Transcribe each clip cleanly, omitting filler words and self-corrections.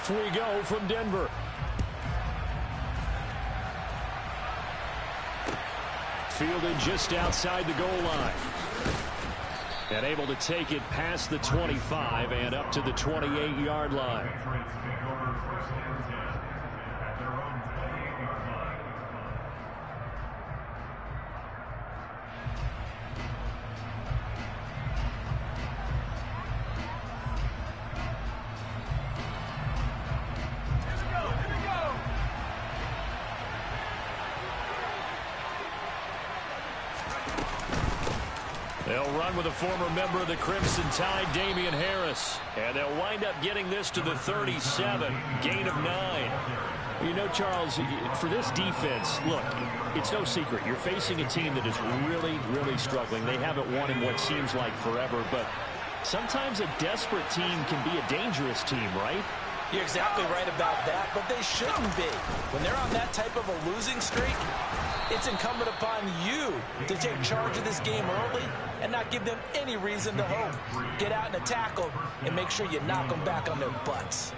Off we go from Denver. Fielded just outside the goal line. And able to take it past the 25 and up to the 28-yard line. They'll run with a former member of the Crimson Tide, Damian Harris. And they'll wind up getting this to the 37. Gain of 9. You know, Charles, for this defense, look, it's no secret. You're facing a team that is really, really struggling. They haven't won in what seems like forever. But sometimes a desperate team can be a dangerous team, right? You're exactly right about that, but they shouldn't be. When they're on that type of a losing streak, it's incumbent upon you to take charge of this game early and not give them any reason to hope. Get out and attack them and make sure you knock them back on their butts.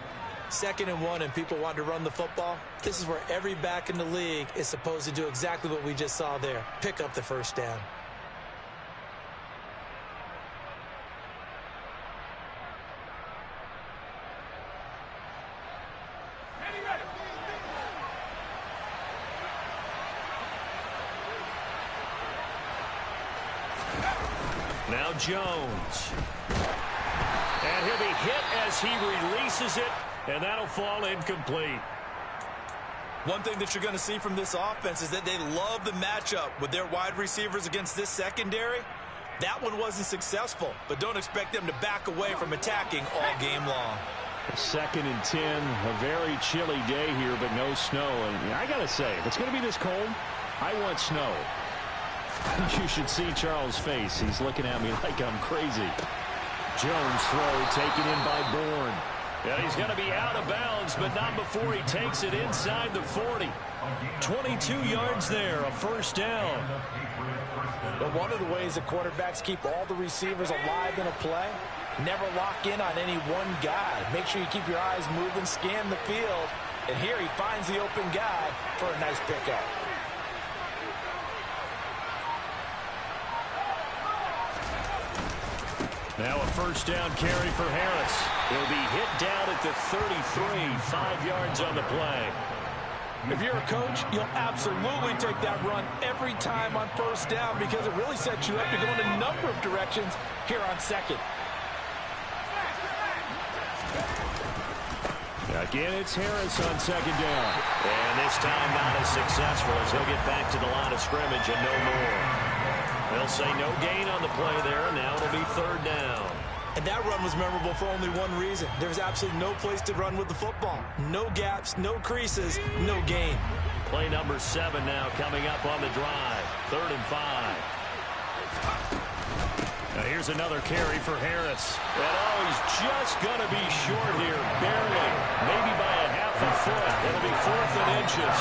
2nd and 1 and people want to run the football. This is where every back in the league is supposed to do exactly what we just saw there. Pick up the first down. Now Jones. And he'll be hit as he releases it, and that'll fall incomplete. One thing that you're going to see from this offense is that they love the matchup with their wide receivers against this secondary. That one wasn't successful, but don't expect them to back away from attacking all game long. 2nd and 10, a very chilly day here, but no snow. And I got to say, if it's going to be this cold, I want snow. You should see Charles' face. He's looking at me like I'm crazy. Jones throw taken in by Bourne. Yeah, he's going to be out of bounds, but not before he takes it inside the 40. 22 yards there, a first down. But one of the ways that quarterbacks keep all the receivers alive in a play, never lock in on any one guy. Make sure you keep your eyes moving, scan the field. And here he finds the open guy for a nice pickup. Now a first down carry for Harris. He'll be hit down at the 33, 5 yards on the play. If you're a coach, you'll absolutely take that run every time on first down because it really sets you up to go in a number of directions here on 2nd. Again, it's Harris on 2nd down. And this time not as successful as he'll get back to the line of scrimmage and no more. They'll say no gain on the play there. Now it'll be 3rd down. And that run was memorable for only one reason. There's absolutely no place to run with the football. No gaps, no creases, no gain. Play number 7 now coming up on the drive. 3rd and 5. Now here's another carry for Harris. And he's just going to be short here, barely. Maybe by a half a foot. It'll be 4th and inches.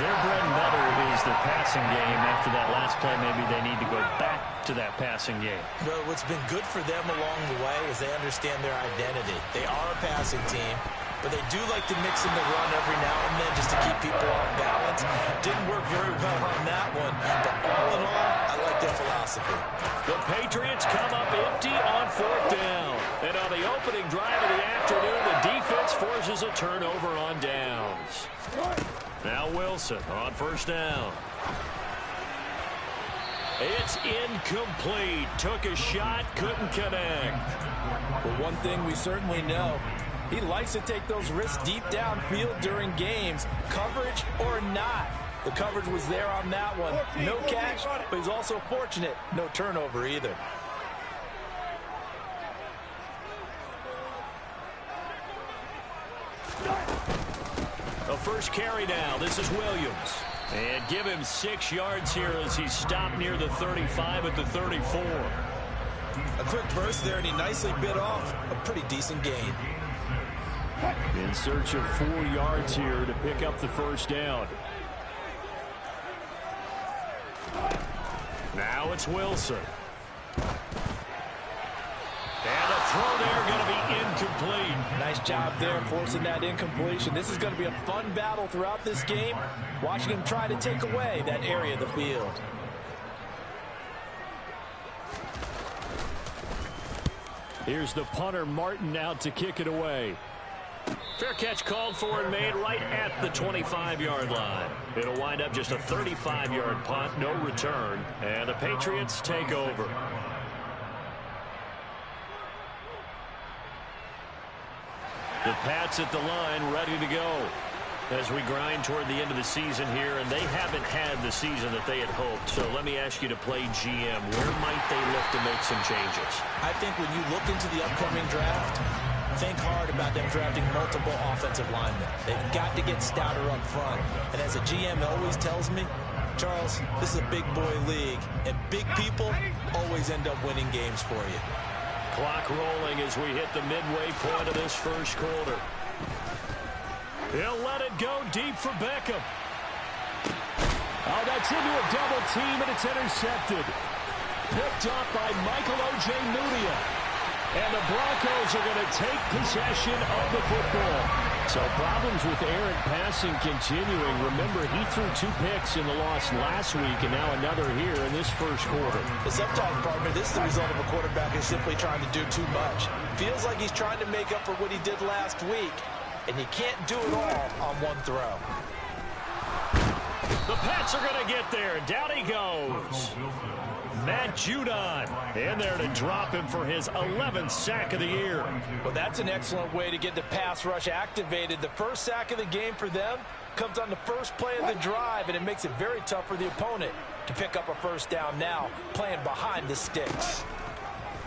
Their bread and butter is the passing game. After that last play, maybe they need to go back to that passing game. Well, what's been good for them along the way is they understand their identity. They are a passing team, but they do like to mix in the run every now and then just to keep people off balance. Didn't work very well on that one, but all in all, I like their philosophy. The Patriots come up empty on 4th down. And on the opening drive of the afternoon, the defense forces a turnover on downs. Now Wilson on first down. It's incomplete. Took a shot, couldn't connect. But one thing we certainly know, he likes to take those risks deep downfield during games, coverage or not. The coverage was there on that one. No catch, but he's also fortunate. No turnover either. A first carry now. This is Williams. And give him 6 yards here as he's stopped near the 35 at the 34. A quick burst there, and he nicely bit off a pretty decent gain. In search of 4 yards here to pick up the first down. Now it's Wilson. And a throw there going to be incomplete. Nice job there forcing that incompletion. This is going to be a fun battle throughout this game, watching him try to take away that area of the field. Here's the punter, Martin, out to kick it away. Fair catch called for and made right at the 25-yard line. It'll wind up just a 35-yard punt, no return, and the Patriots take over. The Pats at the line, ready to go as we grind toward the end of the season here, and they haven't had the season that they had hoped. So let me ask you to play GM. Where might they look to make some changes? I think when you look into the upcoming draft, think hard about them drafting multiple offensive linemen. They've got to get stouter up front. And as a GM always tells me, Charles, this is a big boy league, and big people always end up winning games for you. Clock rolling as we hit the midway point of this first quarter. He'll let it go deep for Beckham. Oh, that's into a double team, and it's intercepted. Picked up by Michael O.J. Mudia. And the Broncos are going to take possession of the football. So problems with errant passing continuing. Remember, he threw 2 picks in the loss last week, and now another here in this first quarter. But sometimes, partner, this is the result of a quarterback who's simply trying to do too much. Feels like he's trying to make up for what he did last week, and you can't do it all on one throw. The Pats are going to get there. Down he goes. Matt Judon in there to drop him for his 11th sack of the year. Well, that's an excellent way to get the pass rush activated. The first sack of the game for them comes on the first play of the drive, and it makes it very tough for the opponent to pick up a first down now, playing behind the sticks.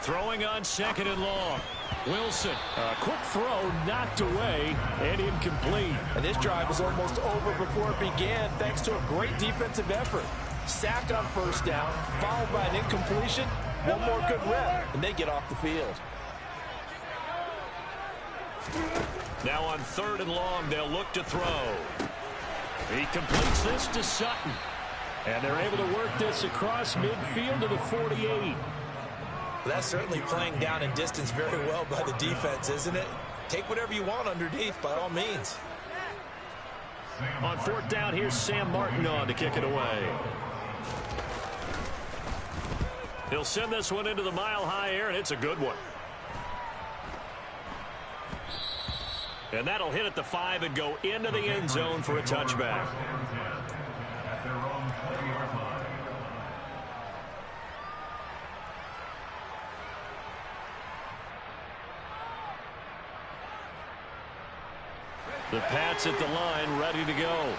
Throwing on 2nd and long. Wilson, a quick throw knocked away and incomplete. And this drive was almost over before it began thanks to a great defensive effort. Sack on first down, followed by an incompletion. One more good rep, and they get off the field. Now on 3rd and long, they'll look to throw. He completes this to Sutton. And they're able to work this across midfield to the 48. That's certainly playing down and distance very well by the defense, isn't it? Take whatever you want underneath, by all means. On 4th down, here's Sam Martin on to kick it away. He'll send this one into the mile-high air, and it's a good one. And that'll hit at the 5 and go into the end zone for a touchback. The Pats at the line, ready to go.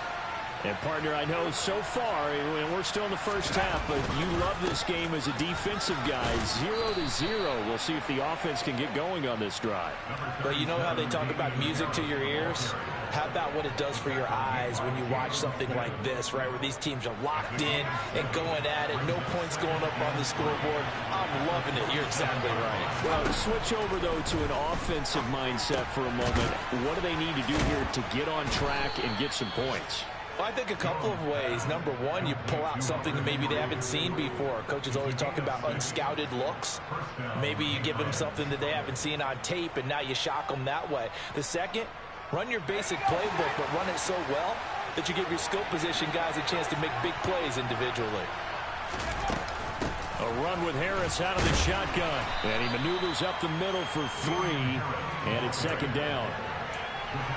And, partner, I know so far, and we're still in the first half, but you love this game as a defensive guy. 0-0. We'll see if the offense can get going on this drive. But you know how they talk about music to your ears? How about what it does for your eyes when you watch something like this, right, where these teams are locked in and going at it, no points going up on the scoreboard? I'm loving it. You're exactly right. Well, switch over, though, to an offensive mindset for a moment. What do they need to do here to get on track and get some points? Well, I think a couple of ways. Number one, you pull out something that maybe they haven't seen before. Coach is always talking about unscouted looks. Maybe you give them something that they haven't seen on tape, and now you shock them that way. The second, run your basic playbook, but run it so well that you give your skill position guys a chance to make big plays individually. A run with Harris out of the shotgun. And he maneuvers up the middle for 3, and it's 2nd down.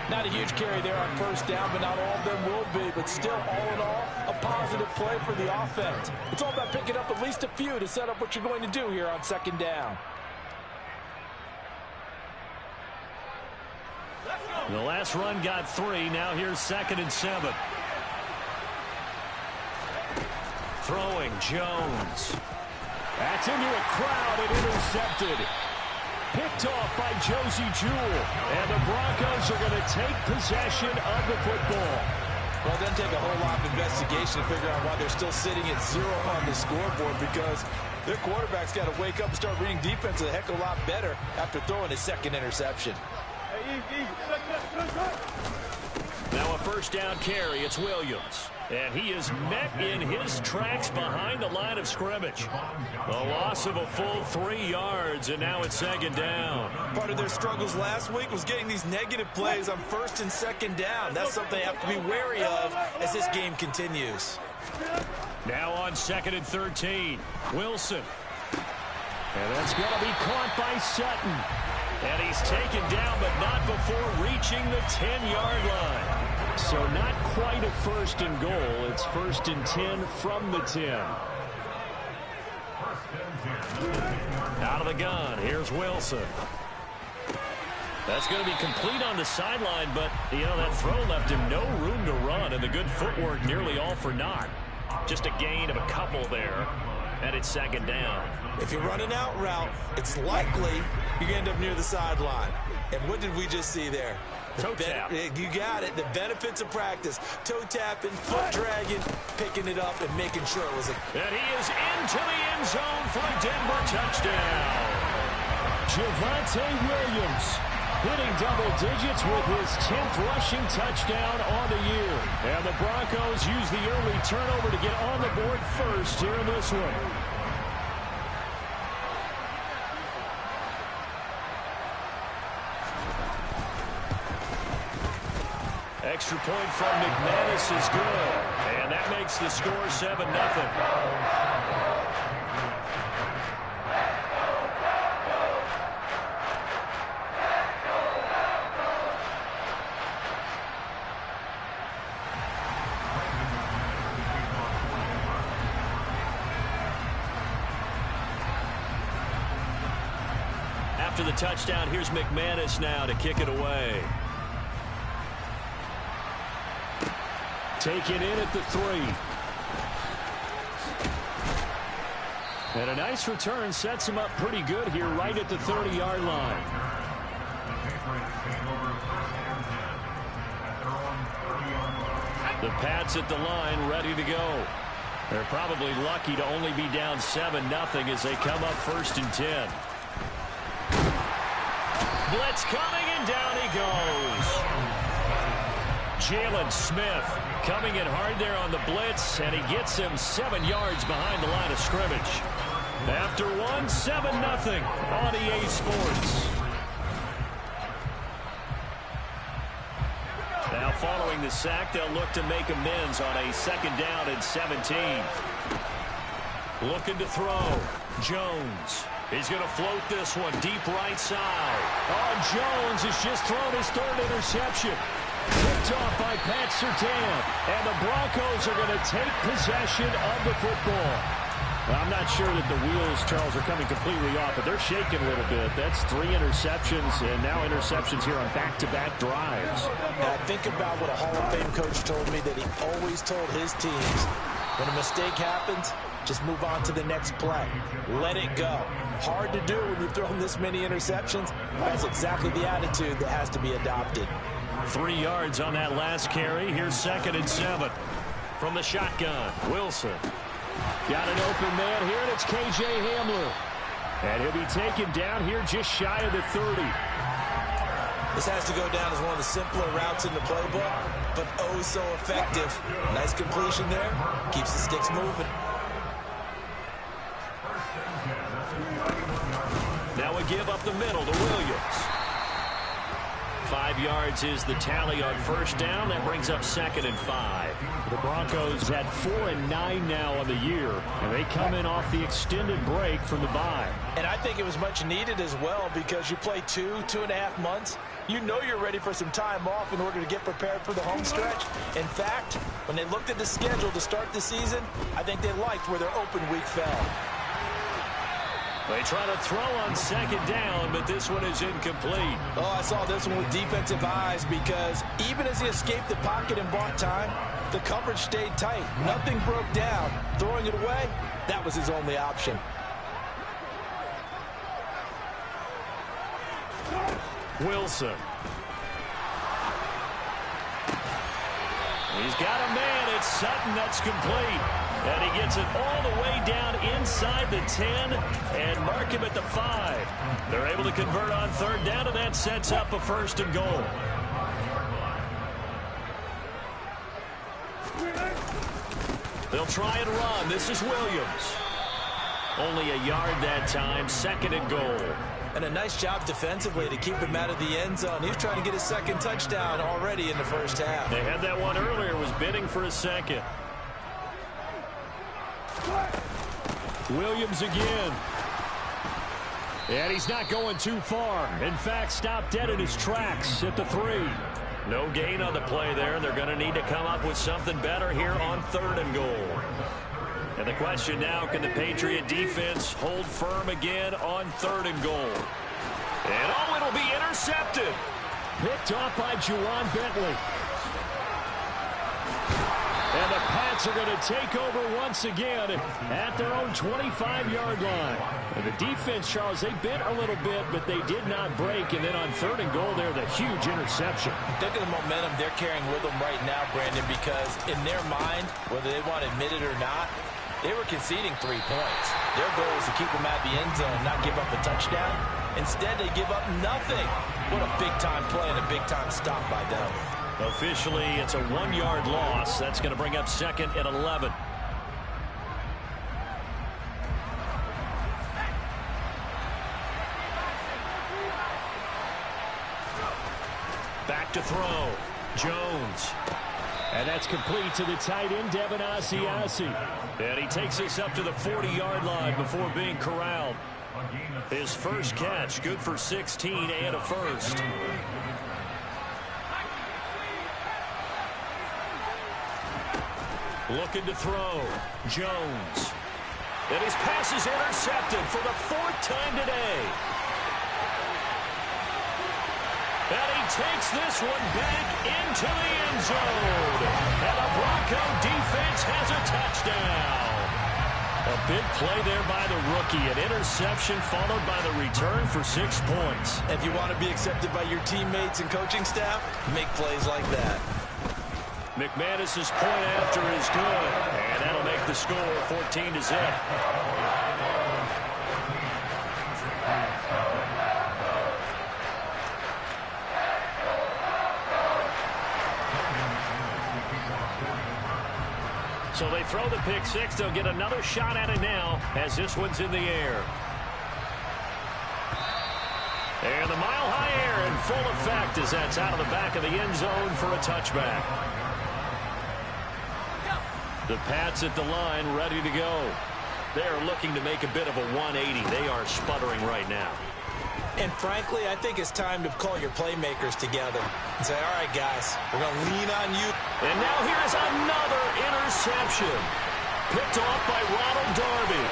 Not a huge carry there on first down, but not all of them will be. But still, all in all, a positive play for the offense. It's all about picking up at least a few to set up what you're going to do here on 2nd down. The last run got 3. Now here's 2nd and 7. Throwing Jones. That's into a crowd and intercepted. Picked off by Josie Jewell. And the Broncos are going to take possession of the football. Well, it doesn't take a whole lot of investigation to figure out why they're still sitting at 0 on the scoreboard, because their quarterback's got to wake up and start reading defense a heck of a lot better after throwing his 2nd interception. Now a first down carry. It's Williams. And he is met in his tracks behind the line of scrimmage. A loss of a full 3 yards, and now it's second down. Part of their struggles last week was getting these negative plays on first and second down. That's something they have to be wary of as this game continues. Now on second and 13, Wilson. And that's going to be caught by Sutton. And he's taken down, but not before reaching the 10-yard line. So not quite a first and goal. It's first and 10 from the 10. Out of the gun. Here's Wilson. That's going to be complete on the sideline, but, you know, that throw left him no room to run, and the good footwork nearly all for naught. Just a gain of a couple there, and it's second down. If you run an out route, it's likely you're going to end up near the sideline. And what did we just see there? Toe tap. You got it. The benefits of practice. Toe tapping, foot dragging, picking it up, and making sure it was a... And he is into the end zone for a Denver touchdown. Javonte Williams hitting double digits with his 10th rushing touchdown on the year. And the Broncos use the early turnover to get on the board first here in this one. Extra point from McManus is good. And that makes the score 7-0. After the touchdown, here's McManus now to kick it away. Taken in at the 3. And a nice return sets him up pretty good here right at the 30-yard line. The Pats at the line ready to go. They're probably lucky to only be down 7-0 as they come up first and 10. Blitz coming, and down he goes. Jalen Smith coming in hard there on the blitz, and he gets him 7 yards behind the line of scrimmage. After one, 7-0 on EA Sports. Now following the sack, they'll look to make amends on a second down and 17. Looking to throw. Jones. He's going to float this one deep right side. Oh, Jones has just thrown his 3rd interception. Picked off by Pat Surtain. And the Broncos are going to take possession of the football. Well, I'm not sure that the wheels, Charles, are coming completely off, but they're shaking a little bit. That's 3 interceptions, and now interceptions here on back-to-back drives. Now, think about what a Hall of Fame coach told me, that he always told his teams, when a mistake happens, just move on to the next play. Let it go. Hard to do when you've thrown this many interceptions. That's exactly the attitude that has to be adopted. 3 yards on that last carry. Here's second and 7 from the shotgun. Wilson. Got an open man here, and it's K.J. Hamler. And he'll be taken down here just shy of the 30. This has to go down as one of the simpler routes in the playbook, but oh so effective. Nice completion there. Keeps the sticks moving. Now a give up the middle to Williams. 5 yards is the tally on first down. That brings up second and 5. The Broncos had 4-9 now on the year, and they come in off the extended break from the bye. And I think it was much needed as well, because you play 2.5 months. You know you're ready for some time off in order to get prepared for the home stretch. In fact, when they looked at the schedule to start the season, I think they liked where their open week fell. They try to throw on second down, but this one is incomplete. Oh, I saw this one with defensive eyes, because even as he escaped the pocket and bought time, the coverage stayed tight. Nothing broke down. Throwing it away, that was his only option. Wilson. He's got a man. It's Sutton. That's complete. And he gets it all the way down inside the 10 and mark him at the 5. They're able to convert on third down, and that sets up a first and goal. They'll try and run. This is Williams. Only a yard that time, 2nd and goal. And a nice job defensively to keep him out of the end zone. He was trying to get his 2nd touchdown already in the first half. They had that one earlier, was bidding for a 2nd. Williams again. And he's not going too far. In fact, stopped dead in his tracks at the 3. No gain on the play there. They're going to need to come up with something better here on 3rd and goal. And the question now, can the Patriot defense hold firm again on 3rd and goal? And oh, it'll be intercepted. Picked off by Juwan Bentley. And the Pats are going to take over once again at their own 25-yard line. And the defense, Charles, they bit a little bit, but they did not break. And then on 3rd and goal there, the huge interception. Look at the momentum they're carrying with them right now, Brandon, because in their mind, whether they want to admit it or not, they were conceding 3 points. Their goal is to keep them out of the end zone and not give up a touchdown. Instead, they give up nothing. What a big-time play and a big-time stop by them. Officially, it's a 1-yard loss. That's going to bring up 2nd and 11. Back to throw. Jones. And that's complete to the tight end, Devin Asiasi. And he takes us up to the 40-yard line before being corralled. His first catch, good for 16 and a first. Looking to throw. Jones. And his pass is intercepted for the 4th time today. And he takes this one back into the end zone. And the Bronco defense has a touchdown. A big play there by the rookie. An interception followed by the return for 6 points. If you want to be accepted by your teammates and coaching staff, make plays like that. McManus's point after is good. And that'll make the score 14-0. So they throw the pick 6. They'll get another shot at it now as this one's in the air. And the mile-high air in full effect as that's out of the back of the end zone for a touchback. The Pats at the line ready to go. They're looking to make a bit of a 180. They are sputtering right now. And frankly, I think it's time to call your playmakers together and say, all right, guys, we're going to lean on you. And now here's another interception. Picked off by Ronald Darby.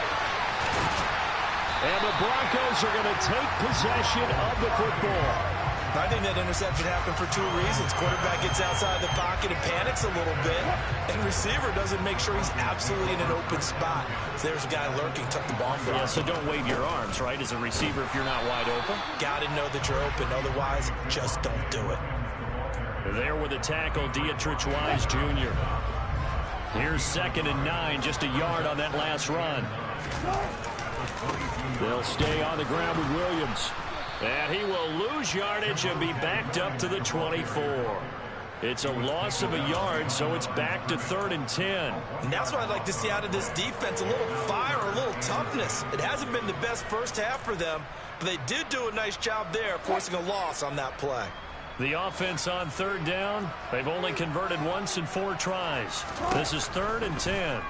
And the Broncos are going to take possession of the football. I think that interception happened for 2 reasons. Quarterback gets outside the pocket and panics a little bit. And receiver doesn't make sure he's absolutely in an open spot. So there's a guy lurking, took the ball from him. Yeah, so don't wave your arms, right, as a receiver if you're not wide open. Got to know that you're open. Otherwise, just don't do it. There with the tackle, Dietrich Wise Jr. Here's 2nd and 9, just a yard on that last run. They'll stay on the ground with Williams. And he will lose yardage and be backed up to the 24. It's a loss of a yard, so it's back to 3rd and 10. And that's what I'd like to see out of this defense, a little fire, a little toughness. It hasn't been the best first half for them, but they did do a nice job there, forcing a loss on that play. The offense on 3rd down, they've only converted once in 4 tries. This is 3rd and 10.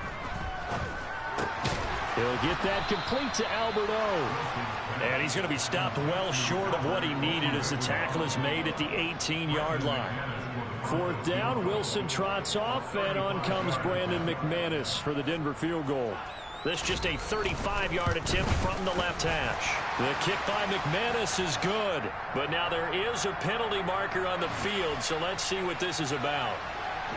He'll get that complete to Albert O. And he's going to be stopped well short of what he needed as the tackle is made at the 18-yard line. 4th down, Wilson trots off, and on comes Brandon McManus for the Denver field goal. This just a 35-yard attempt from the left hash. The kick by McManus is good, but now there is a penalty marker on the field, so let's see what this is about.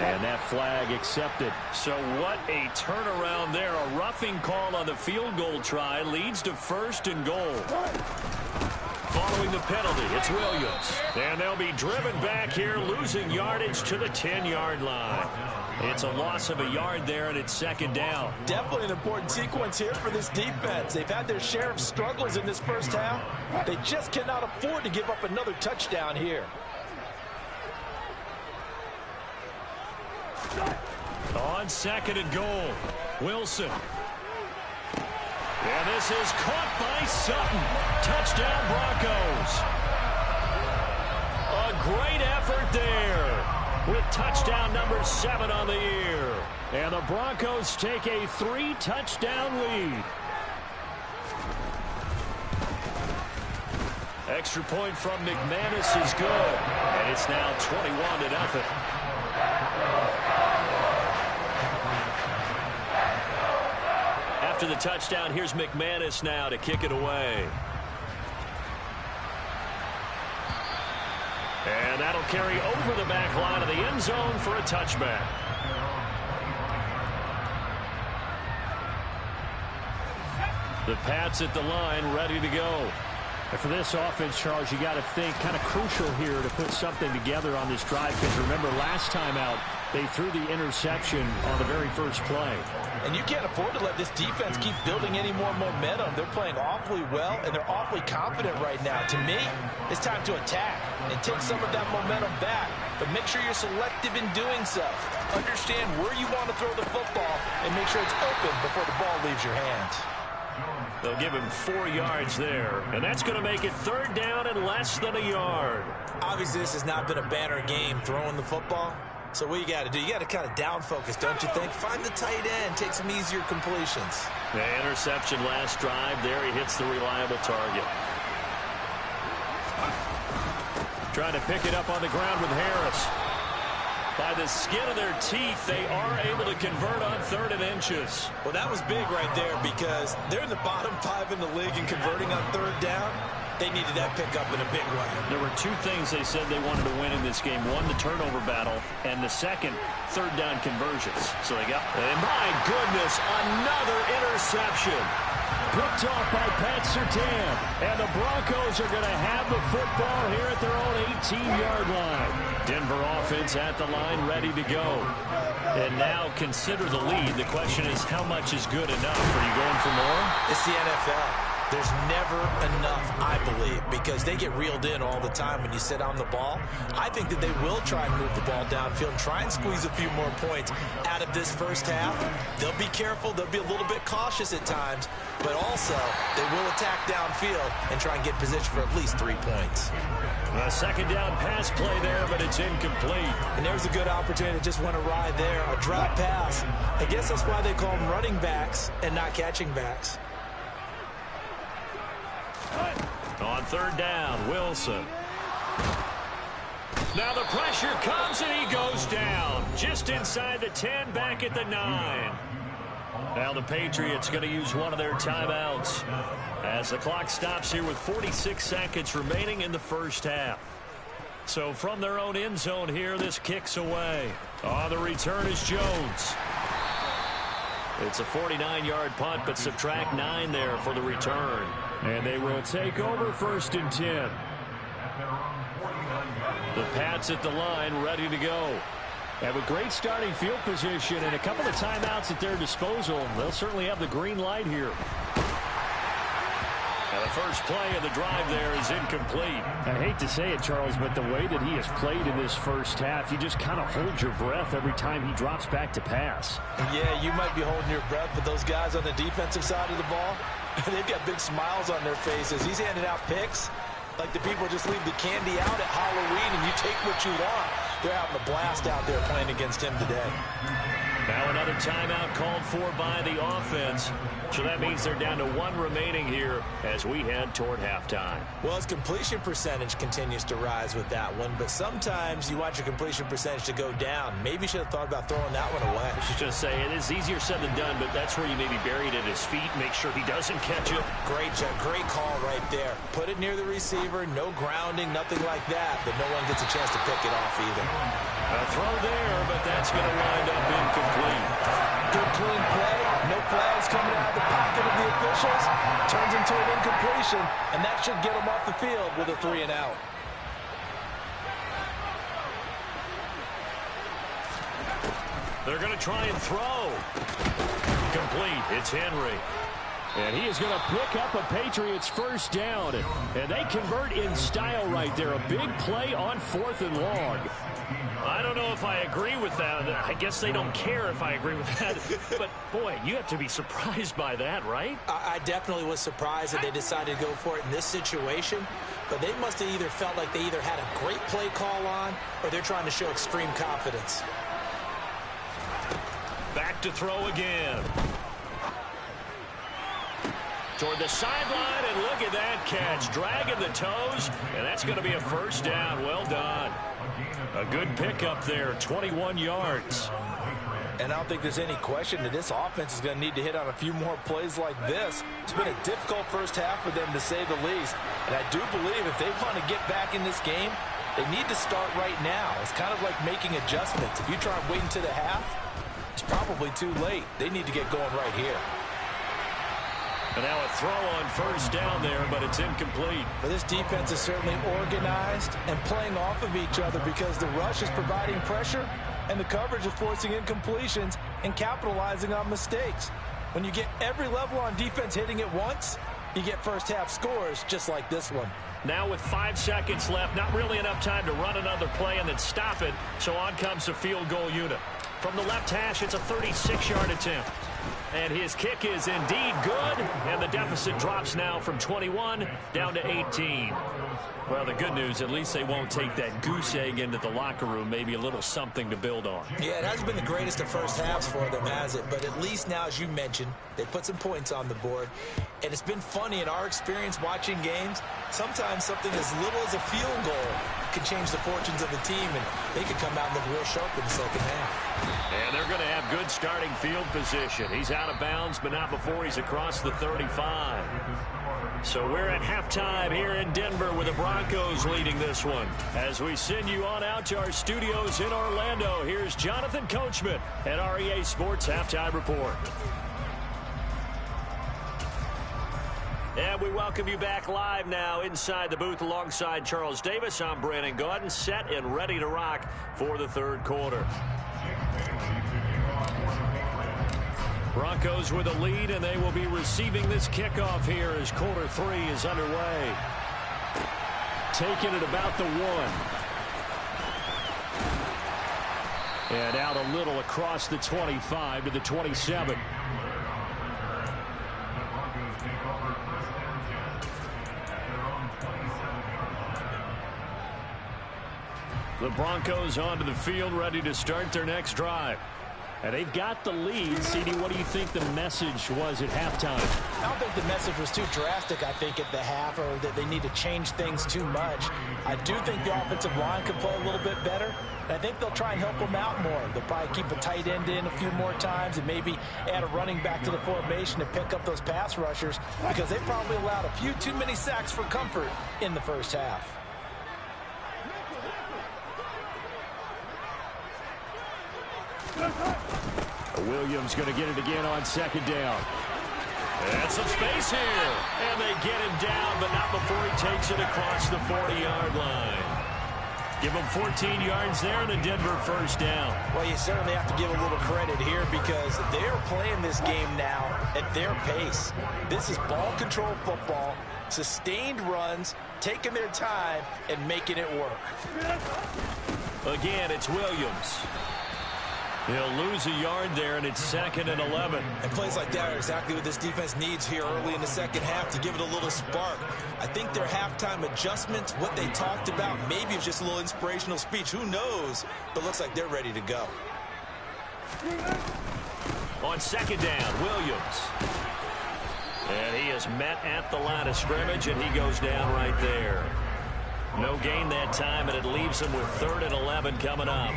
And that flag accepted. So what a turnaround there. A roughing call on the field goal try leads to 1st and goal. Following the penalty, it's Williams. And they'll be driven back here, losing yardage to the 10-yard line. It's a loss of a yard there, and it's 2nd down. Definitely an important sequence here for this defense. They've had their share of struggles in this first half. They just cannot afford to give up another touchdown here. On 2nd and goal, Wilson. And this is caught by Sutton. Touchdown, Broncos. A great effort there with touchdown number 7 on the year. And the Broncos take a 3-touchdown lead. Extra point from McManus is good. And it's now 21-0. After the touchdown, here's McManus now to kick it away. And that'll carry over the back line of the end zone for a touchback. The Pats at the line, ready to go. And for this offense, Charles, you got to think kind of crucial here to put something together on this drive, because remember last time out they threw the interception on the very first play. And you can't afford to let this defense keep building any more momentum. They're playing awfully well, and they're awfully confident right now. To me, it's time to attack and take some of that momentum back, but make sure you're selective in doing so. Understand where you want to throw the football and make sure it's open before the ball leaves your hands. They'll give him 4 yards there, and that's going to make it 3rd down and less than a yard. Obviously, this has not been a banner game throwing the football. So what you got to do, you got to kind of down focus, don't you think? Find the tight end, take some easier completions. The interception last drive there. He hits the reliable target. Trying to pick it up on the ground with Harris. By the skin of their teeth, they are able to convert on 3rd and inches. Well, that was big right there because they're in the bottom 5 in the league and converting on 3rd down. They needed that pickup in a big way. There were 2 things they said they wanted to win in this game. One, the turnover battle, and the second, 3rd down conversions. So they got, and my goodness, another interception. Picked off by Pat Surtain. And the Broncos are going to have the football here at their own 18-yard line. Denver offense at the line, ready to go. And now consider the lead. The question is, how much is good enough? Are you going for more? It's the NFL. There's never enough, I believe, because they get reeled in all the time when you sit on the ball. I think that they will try and move the ball downfield and try and squeeze a few more points out of this first half. They'll be careful. They'll be a little bit cautious at times, but also they will attack downfield and try and get position for at least 3 points. A 2nd down pass play there, but it's incomplete. And there's a good opportunity. Just went awry there. A drop pass. I guess that's why they call them running backs and not catching backs. On 3rd down, Wilson. Now the pressure comes and he goes down. Just inside the 10, back at the 9. Now the Patriots going to use one of their timeouts as the clock stops here with 46 seconds remaining in the first half. So from their own end zone here, this kicks away. On the return is Jones. It's a 49-yard punt, but subtract 9 there for the return. And they will take over 1st and 10. The Pats at the line, ready to go. Have a great starting field position and a couple of timeouts at their disposal. They'll certainly have the green light here. And the first play of the drive there is incomplete. I hate to say it, Charles, but the way that he has played in this first half, you just kind of hold your breath every time he drops back to pass. Yeah, you might be holding your breath, but those guys on the defensive side of the ball, they've got big smiles on their faces. He's handing out picks like the people just leave the candy out at Halloween and you take what you want. They're having a blast out there playing against him today. Now another timeout called for by the offense. So that means they're down to 1 remaining here as we head toward halftime. Well, his completion percentage continues to rise with that one, but sometimes you want your completion percentage to go down. Maybe you should have thought about throwing that one away. I should just say it is easier said than done, but that's where you maybe bury it at his feet. Make sure he doesn't catch it. Great call right there. Put it near the receiver, no grounding, nothing like that, but no one gets a chance to pick it off either. A throw there, but that's going to wind up incomplete. Good clean play, no flags coming out of the pocket of the officials. Turns into an incompletion, and that should get them off the field with a 3 and out. They're going to try and throw. Complete. It's Henry. And he is going to pick up a Patriots first down. And they convert in style right there. A big play on 4th and long. I don't know if I agree with that. I guess they don't care if I agree with that. But, boy, you have to be surprised by that, right? I definitely was surprised that they decided to go for it in this situation. But they must have either felt like they either had a great play call on or they're trying to show extreme confidence. Back to throw again. Toward the sideline, and look at that catch. Dragging the toes, and that's going to be a first down. Well done. A good pickup there, 21 yards. And I don't think there's any question that this offense is going to need to hit on a few more plays like this. It's been a difficult first half for them, to say the least. And I do believe if they want to get back in this game, they need to start right now. It's kind of like making adjustments. If you try and wait until the half, it's probably too late. They need to get going right here. And now a throw on first down there, but it's incomplete. But this defense is certainly organized and playing off of each other because the rush is providing pressure and the coverage is forcing incompletions and capitalizing on mistakes. When you get every level on defense hitting at once, you get first half scores just like this one. Now with 5 seconds left, not really enough time to run another play and then stop it. So on comes the field goal unit. From the left hash, it's a 36-yard attempt. And his kick is indeed good, and the deficit drops now from 21 down to 18. Well, the good news, at least they won't take that goose egg into the locker room, maybe a little something to build on. Yeah, it hasn't been the greatest of first halves for them, has it? But at least now, as you mentioned, they put some points on the board. And it's been funny in our experience watching games. Sometimes something as little as a field goal can change the fortunes of the team, and they could come out and look real sharp in the second half. And they're going to have good starting field position. He's out of bounds, but not before he's across the 35. So we're at halftime here in Denver with the Broncos leading this one. As we send you on out to our studios in Orlando, here's Jonathan Coachman at REA Sports Halftime Report. And we welcome you back live now inside the booth alongside Charles Davis. I'm Brandon Gaudin, set and ready to rock for the third quarter. Broncos with a lead, and they will be receiving this kickoff here as quarter 3 is underway. Taking it about the 1. And out a little across the 25 to the 27. The Broncos onto the field, ready to start their next drive. And they've got the lead. CD, what do you think the message was at halftime? I don't think the message was too drastic, I think, at the half, or that they need to change things too much. I do think the offensive line could play a little bit better. And I think they'll try and help them out more. They'll probably keep a tight end in a few more times and maybe add a running back to the formation to pick up those pass rushers because they probably allowed a few too many sacks for comfort in the first half. Williams going to get it again on second down. And some space here. And they get him down, but not before he takes it across the 40-yard line. Give him 14 yards there and a Denver first down. Well, you certainly have to give a little credit here because they're playing this game now at their pace. This is ball control football, sustained runs, taking their time, and making it work. Again, it's Williams. He'll lose a yard there, and it's 2nd and 11. And plays like that are exactly what this defense needs here early in the second half to give it a little spark. I think their halftime adjustments, what they talked about, maybe it's just a little inspirational speech. Who knows? But looks like they're ready to go. On second down, Williams. And he is met at the line of scrimmage, and he goes down right there. No gain that time, and it leaves him with 3rd and 11 coming up.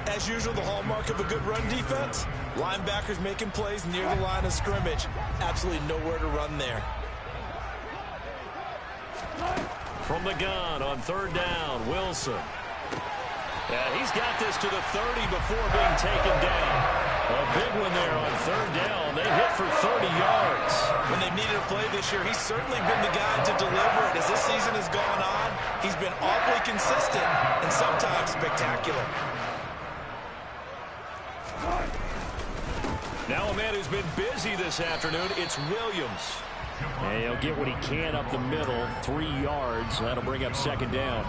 As usual, the hallmark of a good run defense, linebackers making plays near the line of scrimmage. Absolutely nowhere to run there. From the gun on 3rd down, Wilson. Yeah, he's got this to the 30 before being taken down. A big one there on 3rd down. They hit for 30 yards. When they've needed a play this year, he's certainly been the guy to deliver it. As this season has gone on, he's been awfully consistent and sometimes spectacular. Now a man who's been busy this afternoon, it's Williams. And he'll get what he can up the middle, 3 yards. That'll bring up second down.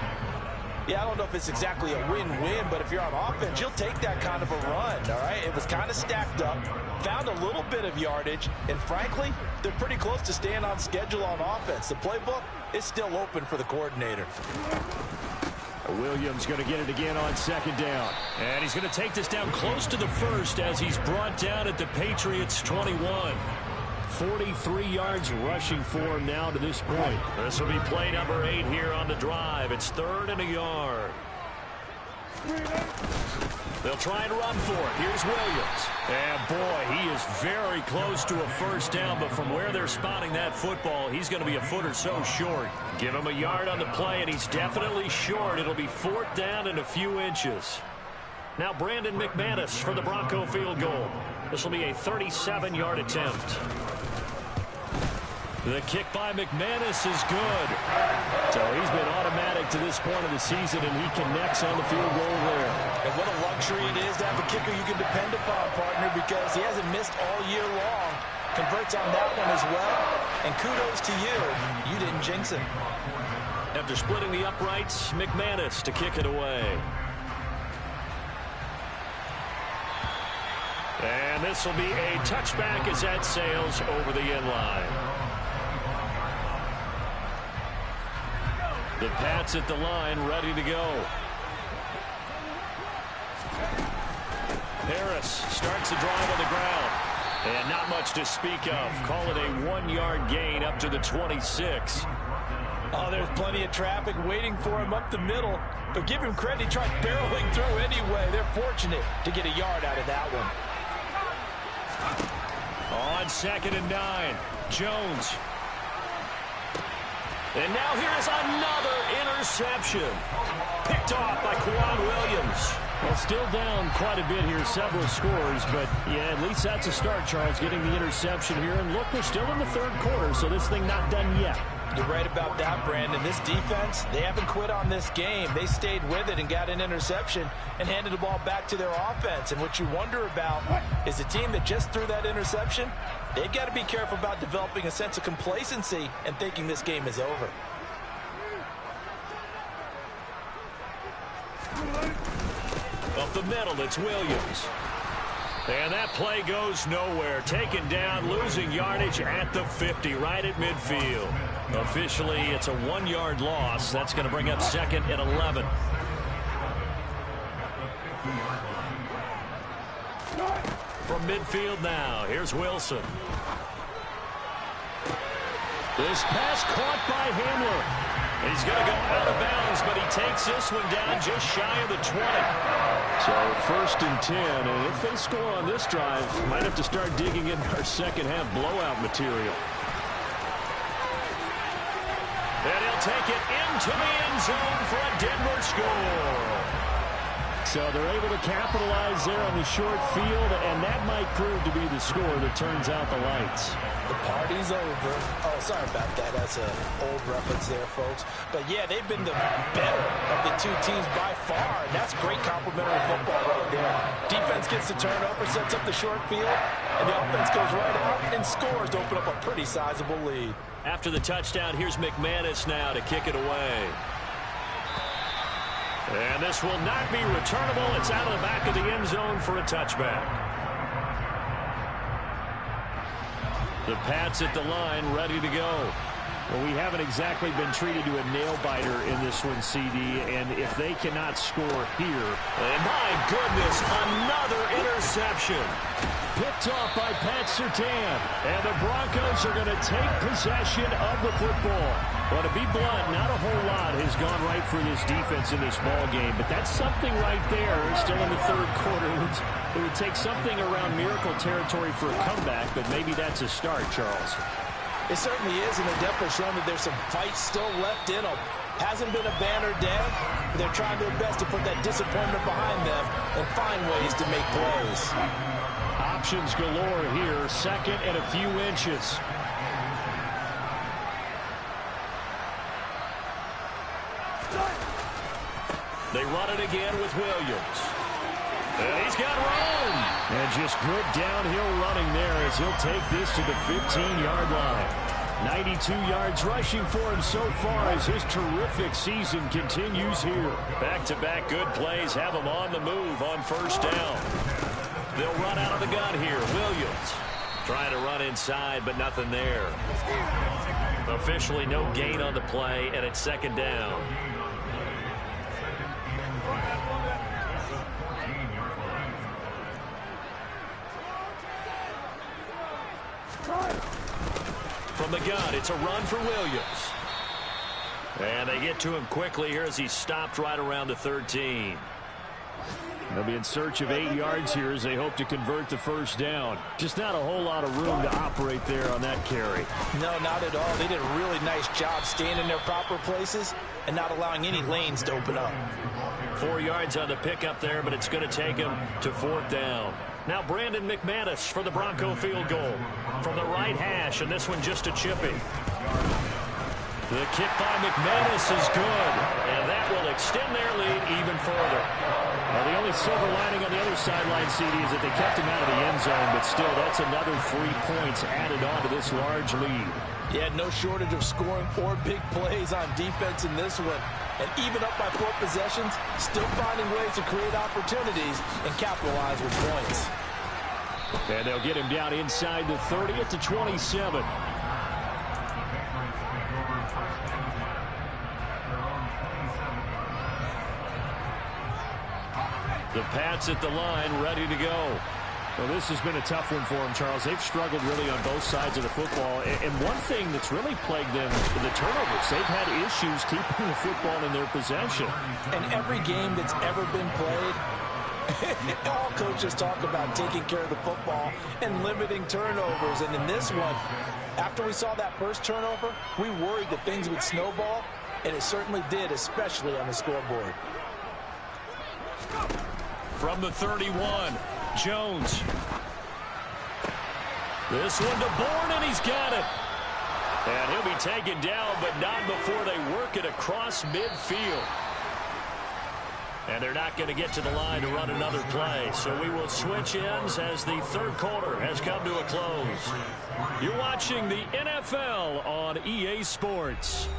Yeah, I don't know if it's exactly a win-win, but if you're on offense, you'll take that kind of a run, all right? It was kind of stacked up, found a little bit of yardage, and frankly, they're pretty close to staying on schedule on offense. The playbook is still open for the coordinator. Williams going to get it again on second down. And he's going to take this down close to the first as he's brought down at the Patriots' 21. 43 yards rushing for him now to this point. This will be play number 8 here on the drive. It's 3rd and a yard. They'll try and run for it. Here's Williams. And boy, he is very close to a first down, but from where they're spotting that football, he's going to be a foot or so short. Give him a yard on the play, and he's definitely short. It'll be 4th down and a few inches. Now Brandon McManus for the Bronco field goal. This will be a 37-yard attempt. The kick by McManus is good. So he's been automatic to this point of the season, and he connects on the field goal there. And what a luxury it is to have a kicker you can depend upon, partner, because he hasn't missed all year long. Converts on that one as well. And kudos to you. You didn't jinx him. After splitting the uprights, McManus to kick it away. And this will be a touchback as that sails over the end line. The Pats at the line, ready to go. Harris starts the drive on the ground. And not much to speak of. Call it a 1-yard gain up to the 26. Oh, there's plenty of traffic waiting for him up the middle. But give him credit, he tried barreling through anyway. They're fortunate to get a yard out of that one. On 2nd and 9, Jones. And now here's another interception. Picked off by Quan Williams. Well, still down quite a bit here, several scores, but yeah, at least that's a start, Charles, getting the interception here. And look, we're still in the 3rd quarter, so this thing not done yet. You're right about that, Brandon. This defense, they haven't quit on this game. They stayed with it and got an interception and handed the ball back to their offense. And what you wonder about is the team that just threw that interception, they've got to be careful about developing a sense of complacency and thinking this game is over. Up the middle, it's Williams. And that play goes nowhere. Taken down, losing yardage at the 50, right at midfield. Officially, it's a 1-yard loss. That's going to bring up 2nd and 11. From midfield now, here's Wilson. This pass caught by Hamler. He's going to go out of bounds, but he takes this one down just shy of the 20. So 1st and 10, and if they score on this drive, might have to start digging in our second-half blowout material. And he'll take it into the end zone for a Denver score. So they're able to capitalize there on the short field, and that might prove to be the score that turns out the lights. The party's over. Oh, sorry about that. That's an old reference there, folks. But, yeah, they've been the better of the two teams by far, and that's great complimentary football right there. Defense gets the turnover, sets up the short field, and the offense goes right out and scores to open up a pretty sizable lead. After the touchdown, here's McManus now to kick it away. And this will not be returnable. It's out of the back of the end zone for a touchback. The Pats at the line, ready to go. Well, we haven't exactly been treated to a nail-biter in this one, CD, and if they cannot score here... And my goodness, another interception. Picked off by Pat Surtain. And the Broncos are going to take possession of the football. Well, to be blunt, not a whole lot has gone right for this defense in this ball game, but that's something right there. Still in the 3rd quarter. It would take something around miracle territory for a comeback, but maybe that's a start, Charles. It certainly is, and they're definitely showing that there's some fight still left in them. Hasn't been a banner day, but they're trying their best to put that disappointment behind them and find ways to make plays. Options galore here, 2nd and a few inches. They run it again with Williams. And he's got room. And just good downhill running there as he'll take this to the 15-yard line. 92 yards rushing for him so far as his terrific season continues here. Back-to-back good plays have him on the move on first down. They'll run out of the gun here. Williams trying to run inside, but nothing there. Officially no gain on the play, and it's second down. From the gun, it's a run for Williams. And they get to him quickly here as he's stopped right around the 13. They'll be in search of 8 yards here as they hope to convert the first down. Just not a whole lot of room to operate there on that carry. No, not at all. They did a really nice job staying in their proper places and not allowing any lanes to open up. 4 yards on the pickup there, but it's going to take him to fourth down. Now Brandon McManus for the Bronco field goal from the right hash, and this one just a chippy. The kick by McManus is good, and that will extend their lead even further. Well, the only silver lining on the other sideline, CD, is that they kept him out of the end zone, but still, that's another 3 points added on to this large lead. Yeah, no shortage of scoring or big plays on defense in this one. And even up by 4 possessions, still finding ways to create opportunities and capitalize with points. And they'll get him down inside the 30 at the 27. The Pats at the line, ready to go. Well, this has been a tough one for them, Charles. They've struggled really on both sides of the football. And one thing that's really plagued them is the turnovers. They've had issues keeping the football in their possession. And every game that's ever been played, all coaches talk about taking care of the football and limiting turnovers. And in this one, after we saw that first turnover, we worried that things would snowball, and it certainly did, especially on the scoreboard. From the 31, Jones. This one to Bourne, and he's got it. And he'll be taken down, but not before they work it across midfield. And they're not going to get to the line to run another play. So we will switch ends as the third quarter has come to a close. You're watching the NFL on EA Sports.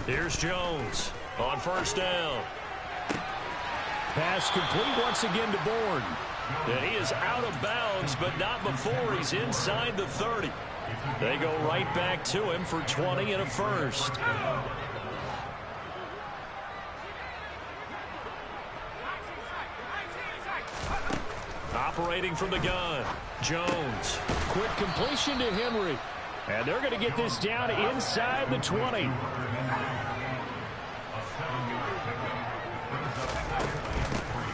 Here's Jones on first down. Pass complete once again to Bourne. And he is out of bounds, but not before he's inside the 30. They go right back to him for 20 and a first. Operating from the gun, Jones. Quick completion to Henry. And they're going to get this down inside the 20.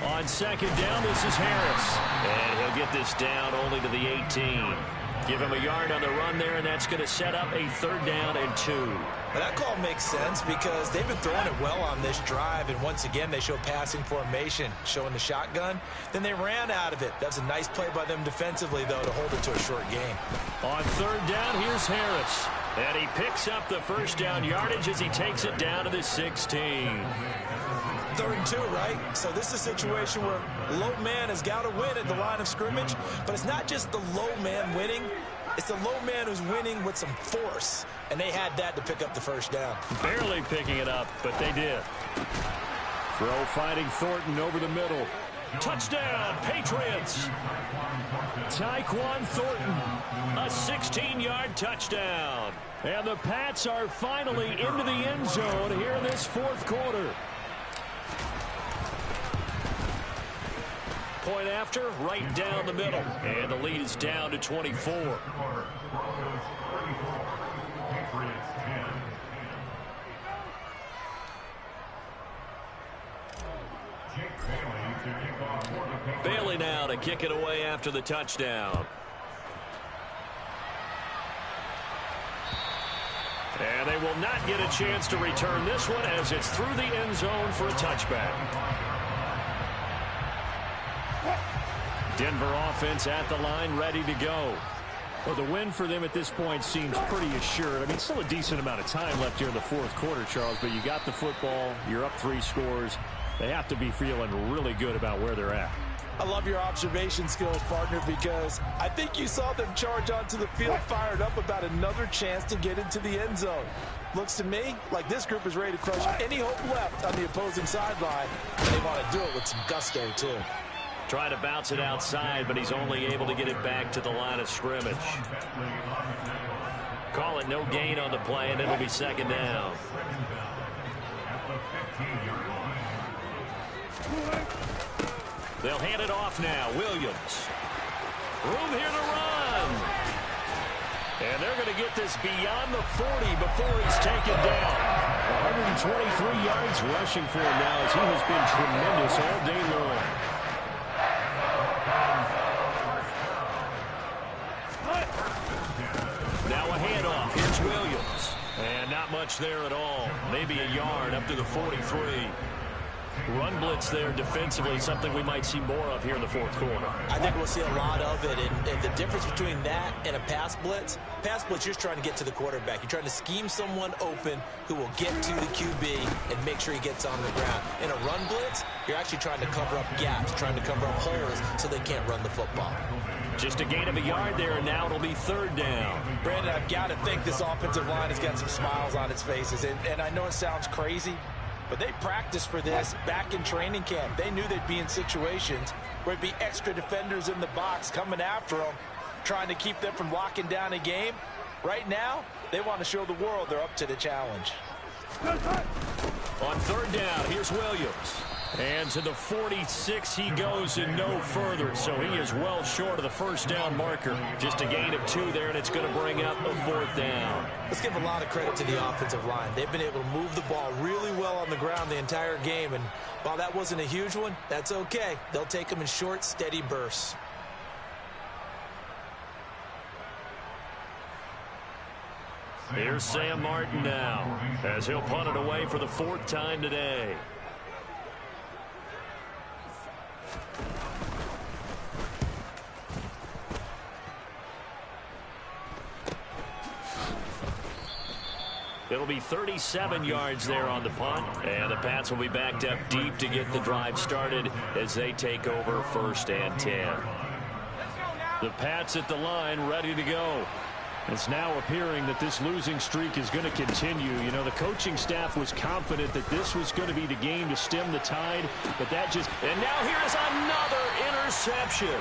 On second down, this is Harris. And he'll get this down only to the 18. Give him a yard on the run there, and that's going to set up a third down and 2. Well, that call makes sense because they've been throwing it well on this drive, and once again they show passing formation, showing the shotgun. Then they ran out of it. That's a nice play by them defensively, though, to hold it to a short game. On third down, here's Harris. And he picks up the first down yardage as he takes it down to the 16. 3rd and 2, right? So this is a situation where low man has got to win at the line of scrimmage, but it's not just the low man winning. It's the low man who's winning with some force, and they had that to pick up the first down. Barely picking it up, but they did. Throw fighting Thornton over the middle. Touchdown, Patriots. Tyquan Thornton. A 16-yard touchdown. And the Pats are finally into the end zone here in this fourth quarter. Point after, right down the middle. And the lead is down to 24. Bailey now to kick it away after the touchdown. And they will not get a chance to return this one as it's through the end zone for a touchback. Denver offense at the line, ready to go. Well, the win for them at this point seems pretty assured. I mean, still a decent amount of time left here in the fourth quarter, Charles, but you got the football, you're up 3 scores. They have to be feeling really good about where they're at. I love your observation skills, partner, because I think you saw them charge onto the field fired up about another chance to get into the end zone. Looks to me like this group is ready to crush any hope left on the opposing sideline, and they want to do it with some gusto, too. Trying to bounce it outside, but he's only able to get it back to the line of scrimmage. Call it no gain on the play, and it'll be second down. They'll hand it off now. Williams. Room here to run. And they're going to get this beyond the 40 before he's taken down. 123 yards rushing for him now as he has been tremendous all day long. Now a handoff. Here's Williams. And not much there at all. Maybe a yard up to the 43. Run blitz there defensively, something we might see more of here in the fourth quarter. I think we'll see a lot of it, and the difference between that and a pass blitz, you're just trying to get to the quarterback. You're trying to scheme someone open who will get to the QB and make sure he gets on the ground. In a run blitz, you're actually trying to cover up gaps, trying to cover up holes so they can't run the football. Just a gain of a yard there, and now it'll be third down. Brandon, I've got to think this offensive line has got some smiles on its faces, and I know it sounds crazy, but they practiced for this back in training camp. They knew they'd be in situations where it'd be extra defenders in the box coming after them, trying to keep them from locking down a game. Right now, they want to show the world they're up to the challenge. On third down, here's Williams. And to the 46 he goes and no further, so he is well short of the first down marker. Just a gain of 2 there, and it's going to bring up a fourth down. Let's give a lot of credit to the offensive line. They've been able to move the ball really well on the ground the entire game, and while that wasn't a huge one, that's okay. They'll take them in short, steady bursts. Here's Sam Martin now, as he'll punt it away for the 4th time today. It'll be 37 yards there on the punt, and the Pats will be backed up deep to get the drive started as they take over 1st and 10. The Pats at the line ready to go. It's now appearing that this losing streak is going to continue. You know, the coaching staff was confident that this was going to be the game to stem the tide, but that just... And now here's another interception.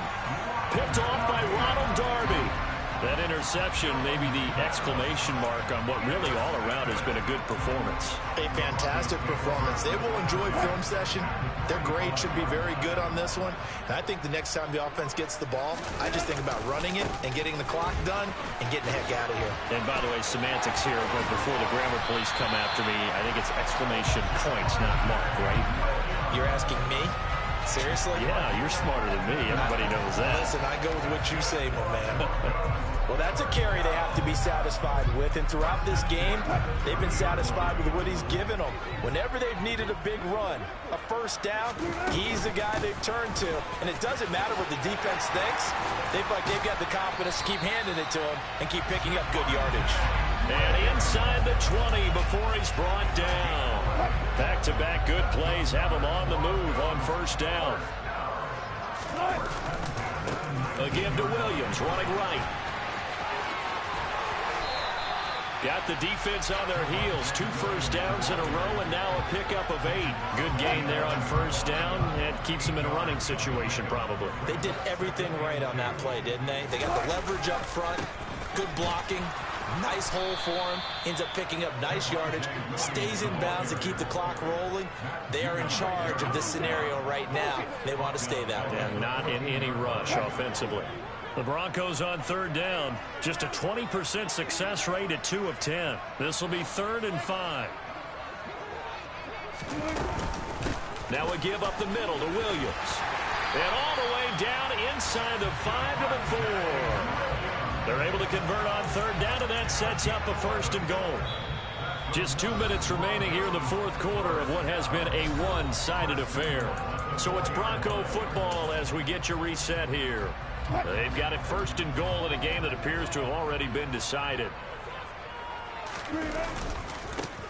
Picked off by Ronald Darby. That interception, maybe the exclamation mark on what really all around has been a good performance. A fantastic performance. They will enjoy film session. Their grade should be very good on this one. And I think the next time the offense gets the ball, I just think about running it and getting the clock done and getting the heck out of here. And by the way, semantics here, but before the grammar police come after me, I think it's exclamation points, not mark, right? You're asking me? Seriously? Yeah, you're smarter than me. Everybody knows that. Listen, I go with what you say, my man. Well, that's a carry they have to be satisfied with, and throughout this game, they've been satisfied with what he's given them. Whenever they've needed a big run, a first down, he's the guy they've turned to. And it doesn't matter what the defense thinks. They feel like they've got the confidence to keep handing it to him and keep picking up good yardage. And inside the 20 before he's brought down. Back-to-back good plays have him on the move on first down. A give to Williams, running right. Got the defense on their heels. 2 first downs in a row, and now a pickup of 8. Good gain there on first down, and keeps them in a running situation probably. They did everything right on that play, didn't they? They got the leverage up front, good blocking, nice hole for him, ends up picking up nice yardage, stays in bounds to keep the clock rolling. They are in charge of this scenario right now. They want to stay that way. And not in any rush offensively. The Broncos on third down. Just a 20% success rate at 2 of 10. This will be 3rd and 5. Now a give up the middle to Williams. And all the way down inside the 5 to the 4. They're able to convert on third down, and that sets up a 1st and goal. Just 2 minutes remaining here in the fourth quarter of what has been a one-sided affair. So it's Bronco football as we get you reset here. They've got it first and goal in a game that appears to have already been decided.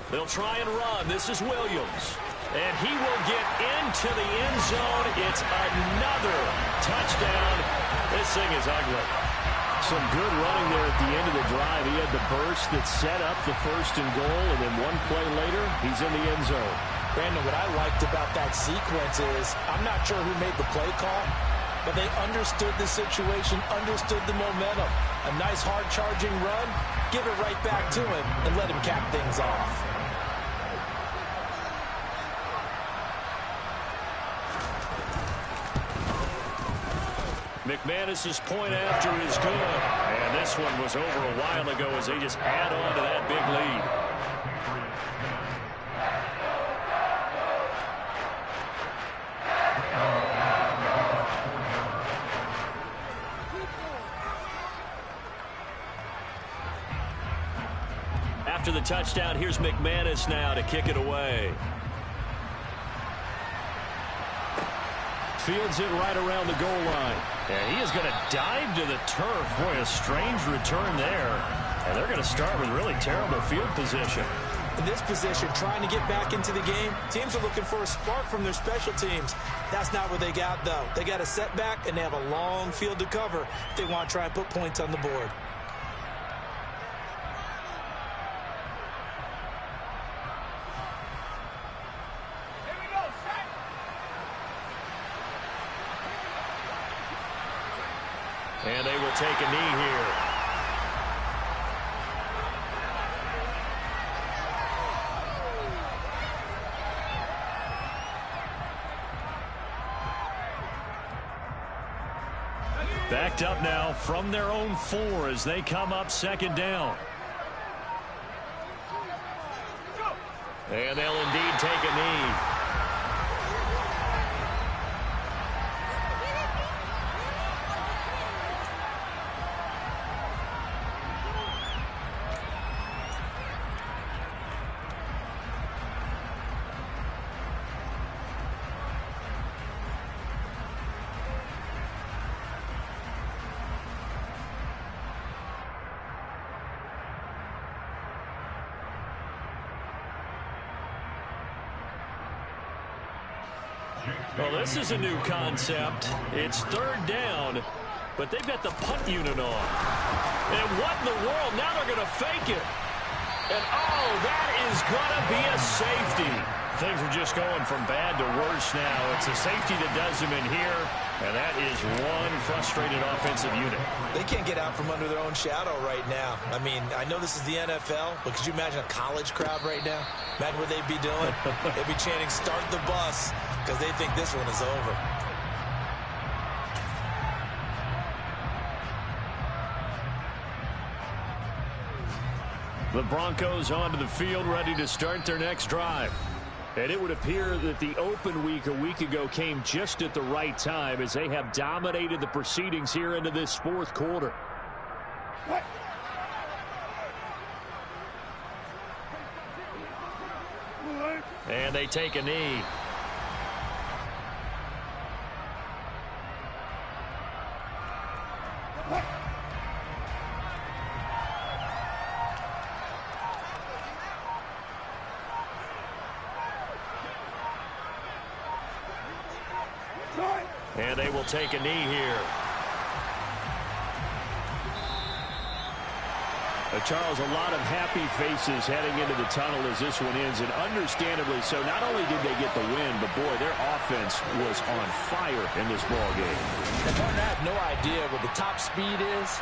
They'll try and run. This is Williams. And he will get into the end zone. It's another touchdown. This thing is ugly. Some good running there at the end of the drive. He had the burst that set up the first and goal, and then one play later, he's in the end zone. Brandon, what I liked about that sequence is I'm not sure who made the play call, but they understood the situation, understood the momentum. A nice hard charging run, give it right back to him, and let him cap things off. McManus's point after is good. And this one was over a while ago as they just add on to that big lead. After the touchdown, here's McManus now to kick it away. Fields it right around the goal line. Yeah, he is going to dive to the turf. Boy, a strange return there. And they're going to start with really terrible field position. In this position, trying to get back into the game, teams are looking for a spark from their special teams. That's not what they got, though. They got a setback, and they have a long field to cover if they want to try and put points on the board. And they will take a knee here. Backed up now from their own 4 as they come up second down. And they'll indeed take a knee. Well, this is a new concept. It's third down, but they've got the punt unit on. And what in the world? Now they're going to fake it. And, oh, that is going to be a safety. Things are just going from bad to worse now. It's a safety that does them in here, and that is one frustrated offensive unit. They can't get out from under their own shadow right now. I mean, I know this is the NFL, but could you imagine a college crowd right now? Imagine what they'd be doing. They'd be chanting, "Start the bus," because they think this one is over. The Broncos onto the field, ready to start their next drive. And it would appear that the open week a week ago came just at the right time as they have dominated the proceedings here into this fourth quarter. And they take a knee. And they will take a knee here. Charles, a lot of happy faces heading into the tunnel as this one ends, and understandably so. Not only did they get the win, but boy, their offense was on fire in this ball game. I have no idea what the top speed is.